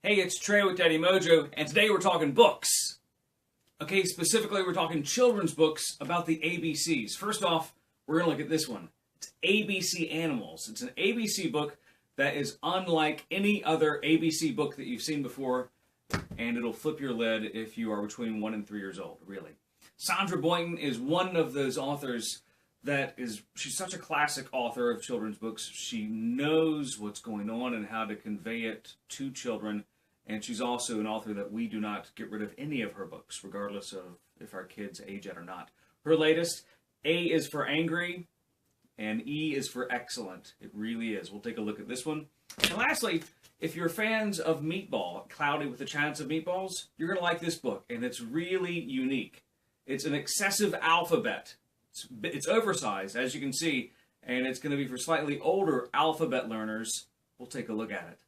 Hey, it's Trey with Daddy Mojo, and today we're talking books. Okay, specifically we're talking children's books about the ABCs. First off, we're going to look at this one. It's ABC Animals. It's an ABC book that is unlike any other ABC book that you've seen before, and it'll flip your lid if you are between 1 and 3 years old, really. Sandra Boynton is one of those authors she's such a classic author of children's books. She knows what's going on and how to convey it to children. And she's also an author that we do not get rid of any of her books, regardless of if our kids age it or not. Her latest, A is for Angry, and E is for Excellent. It really is. We'll take a look at this one. And lastly, if you're fans of Meatball, Cloudy with a Chance of Meatballs, you're going to like this book, and it's really unique. It's an excessive alphabet. It's oversized, as you can see, and it's going to be for slightly older alphabet learners. We'll take a look at it.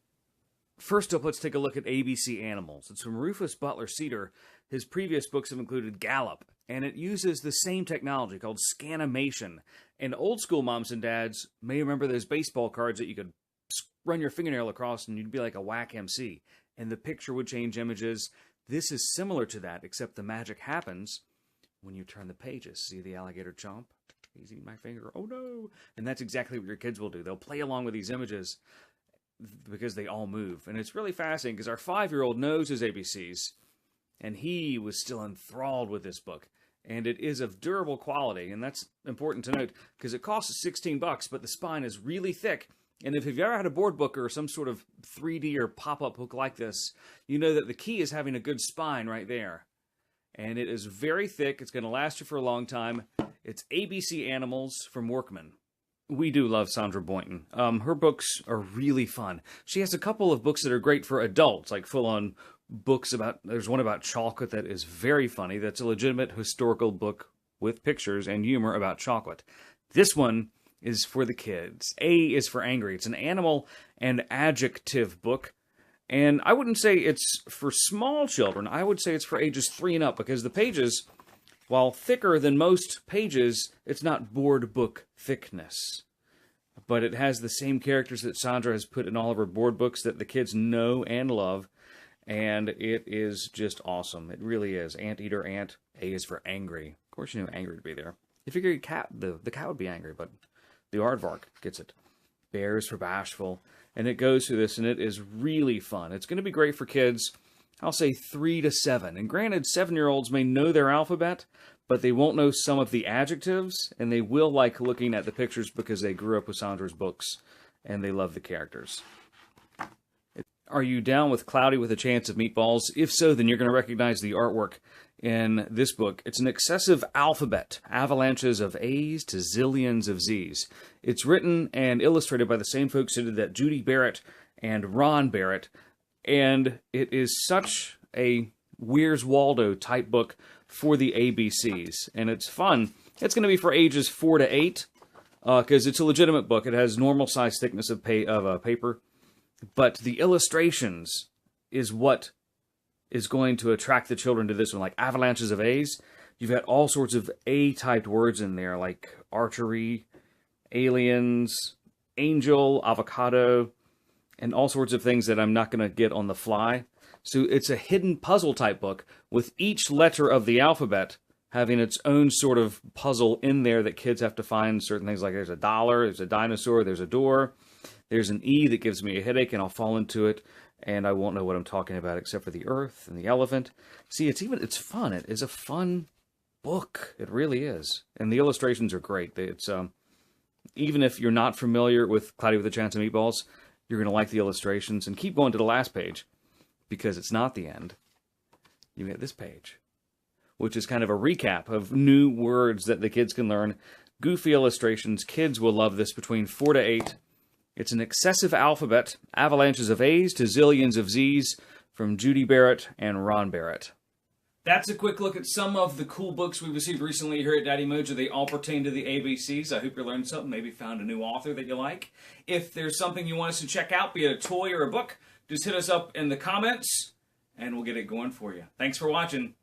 First up, let's take a look at ABC Animals. It's from Rufus Butler Seder. His previous books have included Gallop, and it uses the same technology called Scanimation. And old school moms and dads may remember those baseball cards that you could run your fingernail across and you'd be like a whack MC, and the picture would change images. This is similar to that, except the magic happens when you turn the pages. See the alligator chomp? He's eating my finger. Oh no! And that's exactly what your kids will do. They'll play along with these images because they all move. And it's really fascinating because our 5-year-old knows his ABCs, and he was still enthralled with this book. And it is of durable quality, and that's important to note because it costs $16, but the spine is really thick. And if you've ever had a board book or some sort of 3D or pop-up book like this, you know that the key is having a good spine right there. And it is very thick. It's going to last you for a long time. It's ABC Animals from Workman. We do love Sandra Boynton. Her books are really fun. She has a couple of books that are great for adults, like full-on books about... There's one about chocolate that is very funny. That's a legitimate historical book with pictures and humor about chocolate. This one is for the kids. A is for Angry. It's an animal and adjective book. And I wouldn't say it's for small children. I would say it's for ages 3 and up, because the pages, while thicker than most pages, it's not board book thickness. But it has the same characters that Sandra has put in all of her board books that the kids know and love. And it is just awesome. It really is. Anteater, ant. A is for Angry. Of course you knew Angry would be there. You figure the cat would be angry, but the aardvark gets it. Bear is for Bashful. And it goes through this, and it is really fun. It's going to be great for kids, I'll say 3 to 7. And granted, 7-year-olds may know their alphabet, but they won't know some of the adjectives, and they will like looking at the pictures because they grew up with Sandra's books, and they love the characters. Are you down with Cloudy with a Chance of Meatballs? If so, then you're going to recognize the artwork in this book. It's an excessive alphabet, avalanches of A's to zillions of Z's. It's written and illustrated by the same folks who did that, Judi Barrett and Ron Barrett, and it is such a Where's Waldo type book for the ABCs, and it's fun. It's going to be for ages 4 to 8, because it's a legitimate book. It has normal size thickness of paper, but the illustrations is what is going to attract the children to this one, like avalanches of A's. You've got all sorts of A-typed words in there, like archery, aliens, angel, avocado, and all sorts of things that I'm not going to get on the fly. So it's a hidden puzzle type book with each letter of the alphabet having its own sort of puzzle in there that kids have to find certain things, like there's a dollar, there's a dinosaur, there's a door, there's an E that gives me a headache and I'll fall into it and I won't know what I'm talking about except for the earth and the elephant. See, it's fun. It is a fun book. It really is. And the illustrations are great. It's even if you're not familiar with Cloudy with a Chance of Meatballs, you're going to like the illustrations. And keep going to the last page, because it's not the end. You get this page, which is kind of a recap of new words that the kids can learn. Goofy illustrations. Kids will love this between 4 to 8. It's an excessive alphabet, avalanches of A's to zillions of Z's, from Judi Barrett and Ron Barrett. That's a quick look at some of the cool books we've received recently here at Daddy Mojo. They all pertain to the ABCs. I hope you learned something, maybe found a new author that you like. If there's something you want us to check out, be it a toy or a book, just hit us up in the comments, and we'll get it going for you. Thanks for watching.